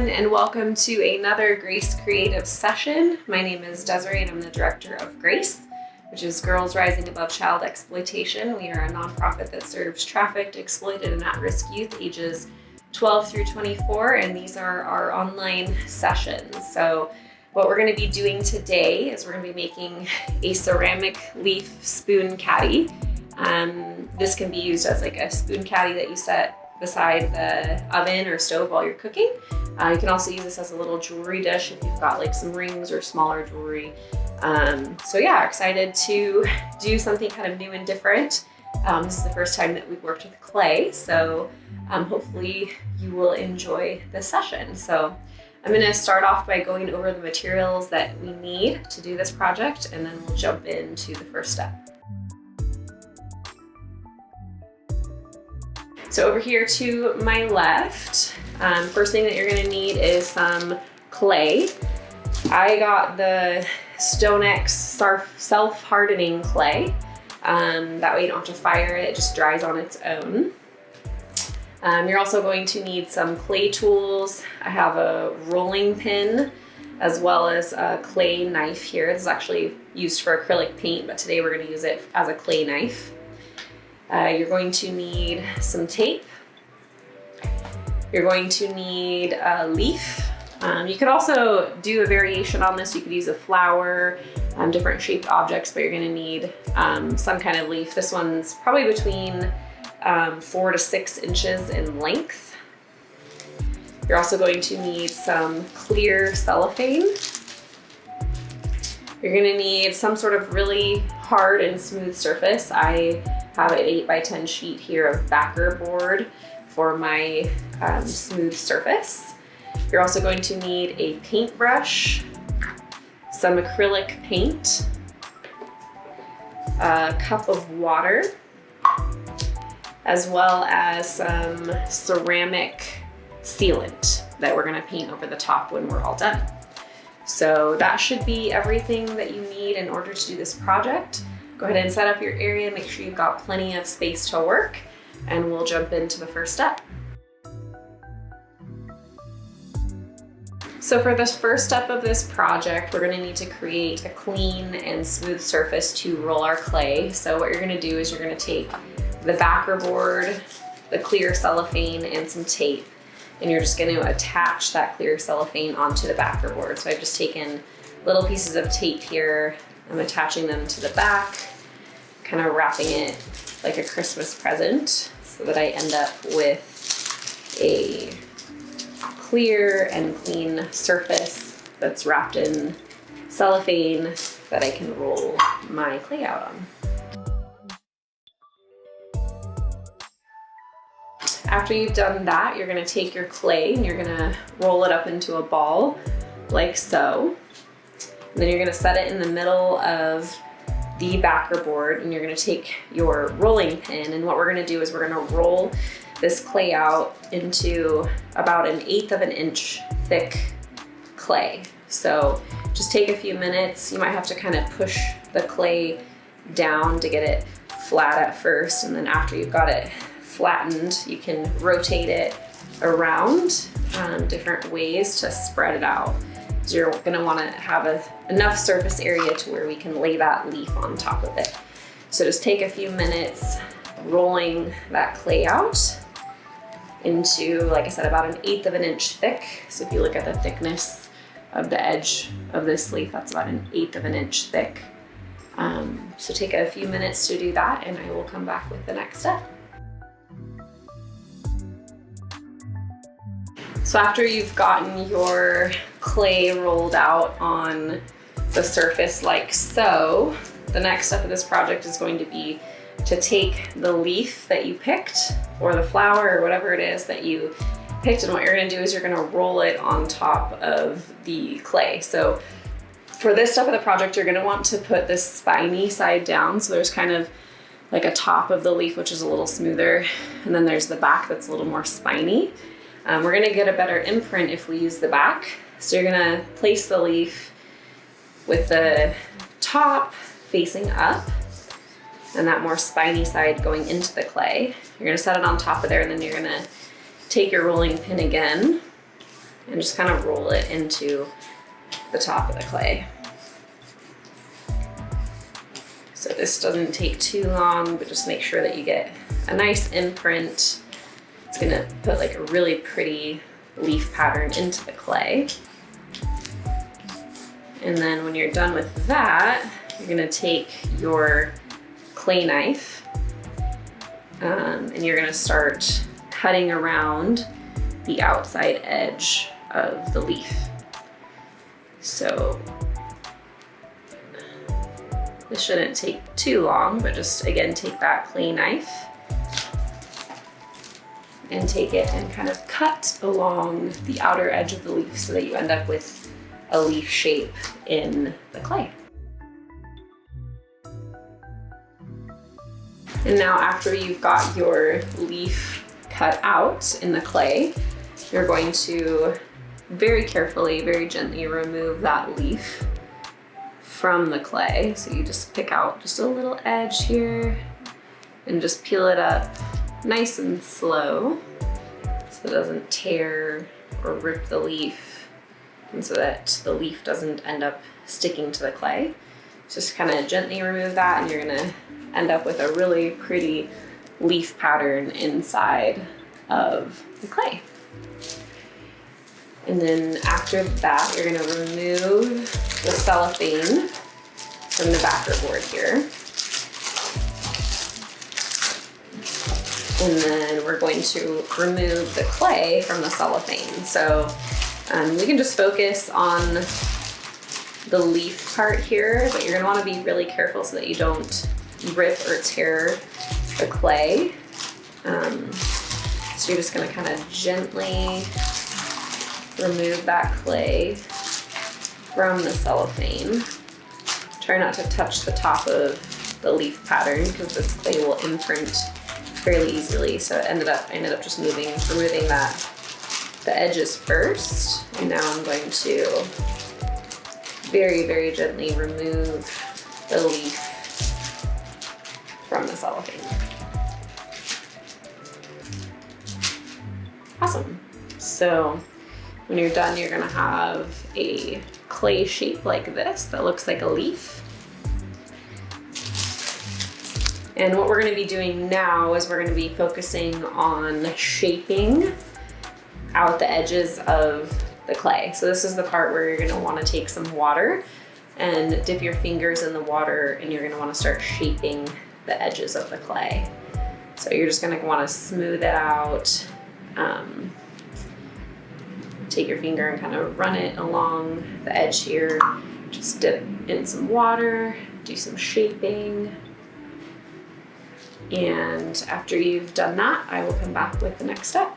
everyone, and welcome to another Grace Creative session. My name is Desiree and I'm the director of Grace, which is Girls Rising Above Child Exploitation. We are a nonprofit that serves trafficked, exploited, and at-risk youth ages 12 through 24, and these are our online sessions. So what we're going to be doing today is we're going to be making a ceramic leaf spoon caddy. This can be used as like a spoon caddy that you set beside the oven or stove while you're cooking. You can also use this as a little jewelry dish if you've got like some rings or smaller jewelry. So yeah, excited to do something kind of new and different. This is the first time that we've worked with clay, so hopefully you will enjoy this session. So I'm going to start off by going over the materials that we need to do this project, and then we'll jump into the first step. So over here to my left, first thing that you're going to need is some clay. I got the StoneX self-hardening clay. That way you don't have to fire it, it just dries on its own. You're also going to need some clay tools. I have a rolling pin as well as a clay knife here. This is actually used for acrylic paint, but today we're going to use it as a clay knife. You're going to need some tape. You're going to need a leaf. You could also do a variation on this. You could use a flower, different shaped objects, but you're going to need some kind of leaf. This one's probably between 4 to 6 inches in length. You're also going to need some clear cellophane. You're going to need some sort of really hard and smooth surface. I have an 8x10 sheet here of backer board for my smooth surface. You're also going to need a paintbrush, some acrylic paint, a cup of water, as well as some ceramic sealant that we're going to paint over the top when we're all done. So that should be everything that you need in order to do this project. Go ahead and set up your area, make sure you've got plenty of space to work, and we'll jump into the first step. So for this first step of this project, we're going to need to create a clean and smooth surface to roll our clay. So what you're going to do is you're going to take the backer board, the clear cellophane, and some tape, and you're just going to attach that clear cellophane onto the backer board. So I've just taken little pieces of tape here. I'm attaching them to the back, kind of wrapping it like a Christmas present so that I end up with a clear and clean surface that's wrapped in cellophane that I can roll my clay out on. After you've done that, you're going to take your clay and you're going to roll it up into a ball like so. And then you're going to set it in the middle of the backer board, and you're going to take your rolling pin, and what we're going to do is we're going to roll this clay out into about 1/8 of an inch thick clay. So just take a few minutes. You might have to kind of push the clay down to get it flat at first, and then after you've got it flattened, you can rotate it around different ways to spread it out. So you're going to want to have enough surface area to where we can lay that leaf on top of it. So just take a few minutes rolling that clay out into, like I said, about 1/8 of an inch thick. So if you look at the thickness of the edge of this leaf, that's about 1/8 of an inch thick. So take a few minutes to do that, and I will come back with the next step. So after you've gotten your clay rolled out on the surface like so, the next step of this project is going to be to take the leaf that you picked, or the flower, or whatever it is that you picked, and what you're going to do is you're going to roll it on top of the clay. So for this step of the project, you're going to want to put this spiny side down. So there's kind of like a top of the leaf, which is a little smoother, and then there's the back that's a little more spiny. We're going to get a better imprint if we use the back. So you're going to place the leaf with the top facing up and that more spiny side going into the clay. You're going to set it on top of there, and then you're going to take your rolling pin again and just kind of roll it into the top of the clay. So this doesn't take too long, but just make sure that you get a nice imprint. It's gonna put like a really pretty leaf pattern into the clay. And then when you're done with that, you're gonna take your clay knife and you're gonna start cutting around the outside edge of the leaf. So this shouldn't take too long, but just again, take that clay knife and take it and kind of cut along the outer edge of the leaf so that you end up with a leaf shape in the clay. And now after you've got your leaf cut out in the clay, you're going to very carefully, very gently remove that leaf from the clay. So you just pick out just a little edge here and just peel it up nice and slow so it doesn't tear or rip the leaf, and so that the leaf doesn't end up sticking to the clay. Just kind of gently remove that and you're gonna end up with a really pretty leaf pattern inside of the clay. And then after that, you're gonna remove the cellophane from the backer board here. And then we're going to remove the clay from the cellophane. So we can just focus on the leaf part here, but you're gonna wanna be really careful so that you don't rip or tear the clay. So you're just gonna kind of gently remove that clay from the cellophane. Try not to touch the top of the leaf pattern because this clay will imprint fairly easily. So I ended up just removing the edges first. And now I'm going to very, very gently remove the leaf from the cellophane. Awesome. So when you're done, you're gonna have a clay shape like this that looks like a leaf. And what we're gonna be doing now is we're gonna be focusing on shaping out the edges of the clay. So this is the part where you're gonna wanna take some water and dip your fingers in the water, and you're gonna wanna start shaping the edges of the clay. So you're just gonna wanna smooth it out. Take your finger and kind of run it along the edge here. Just dip in some water, do some shaping. And after you've done that, I will come back with the next step.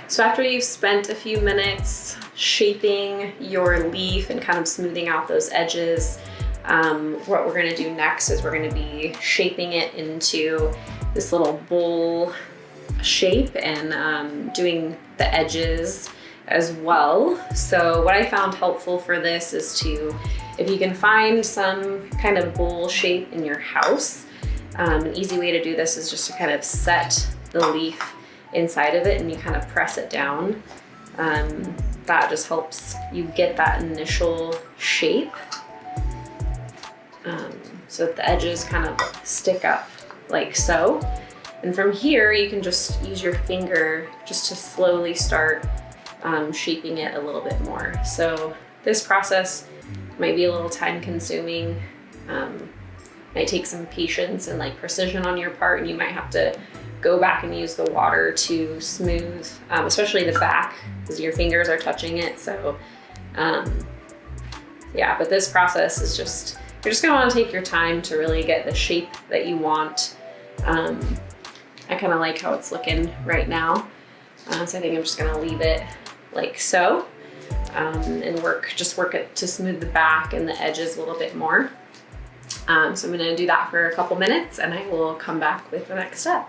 So after you've spent a few minutes shaping your leaf and kind of smoothing out those edges, what we're gonna do next is we're gonna be shaping it into this little bowl shape and doing the edges as well. So what I found helpful for this is if you can find some kind of bowl shape in your house, an easy way to do this is just to kind of set the leaf inside of it and you kind of press it down. That just helps you get that initial shape so that the edges kind of stick up like so. And from here, you can just use your finger just to slowly start shaping it a little bit more. So this process might be a little time consuming, might take some patience and like precision on your part, and you might have to go back and use the water to smooth, especially the back, because your fingers are touching it. So yeah, but this process is you're just gonna wanna take your time to really get the shape that you want. I kind of like how it's looking right now. So I think I'm just gonna leave it like so and work it to smooth the back and the edges a little bit more. So I'm gonna do that for a couple minutes and I will come back with the next step.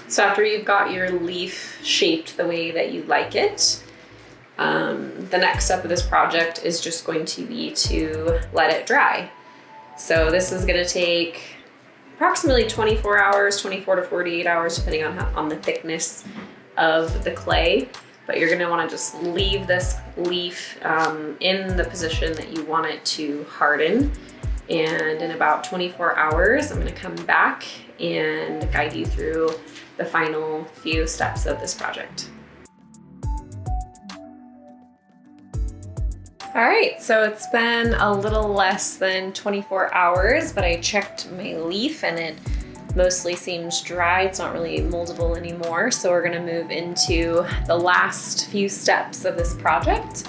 So after you've got your leaf shaped the way that you like it, the next step of this project is just going to be to let it dry. So this is gonna take approximately 24 hours, 24 to 48 hours, depending on the thickness of the clay. But you're gonna wanna just leave this leaf in the position that you want it to harden. And in about 24 hours, I'm gonna come back and guide you through the final few steps of this project. All right, so it's been a little less than 24 hours, but I checked my leaf and it mostly seems dry. It's not really moldable anymore. So we're gonna move into the last few steps of this project.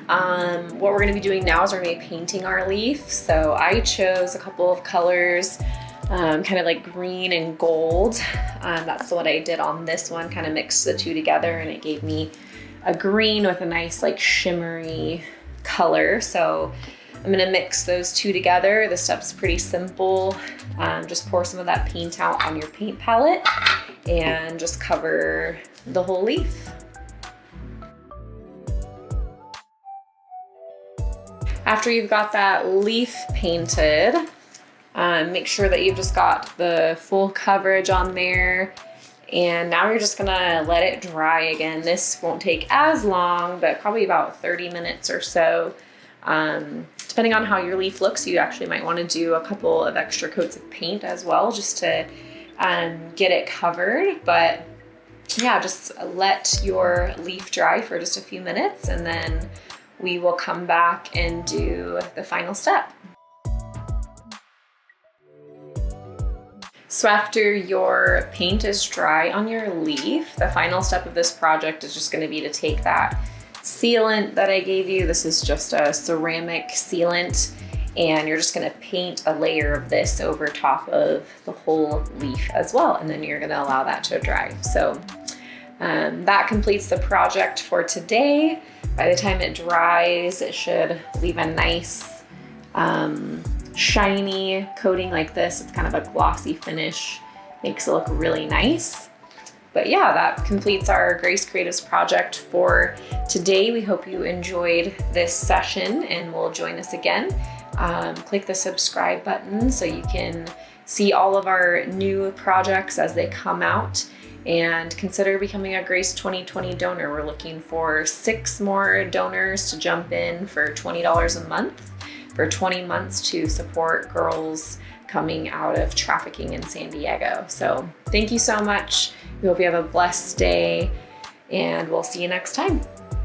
What we're gonna be doing now is we're gonna be painting our leaf. So I chose a couple of colors, kind of like green and gold. That's what I did on this one, kind of mixed the two together, and it gave me a green with a nice like shimmery color. So I'm gonna mix those two together. The step's pretty simple. Just pour some of that paint out on your paint palette and just cover the whole leaf. After you've got that leaf painted, make sure that you've just got the full coverage on there. And now you're just gonna let it dry again. This won't take as long, but probably about 30 minutes or so. Depending on how your leaf looks, you actually might want to do a couple of extra coats of paint as well, just to get it covered. But yeah, just let your leaf dry for just a few minutes, and then we will come back and do the final step. So after your paint is dry on your leaf, the final step of this project is just going to be to take that sealant that I gave you. This is just a ceramic sealant, and you're just gonna paint a layer of this over top of the whole leaf as well, and then you're gonna allow that to dry. So that completes the project for today. By the time it dries, it should leave a nice shiny coating like this. It's kind of a glossy finish, makes it look really nice. But yeah, that completes our Grace Creatives project for today. We hope you enjoyed this session and will join us again. Click the subscribe button so you can see all of our new projects as they come out, and consider becoming a Grace 2020 donor. We're looking for 6 more donors to jump in for $20 a month for 20 months to support girls coming out of trafficking in San Diego. So thank you so much. We hope you have a blessed day, and we'll see you next time.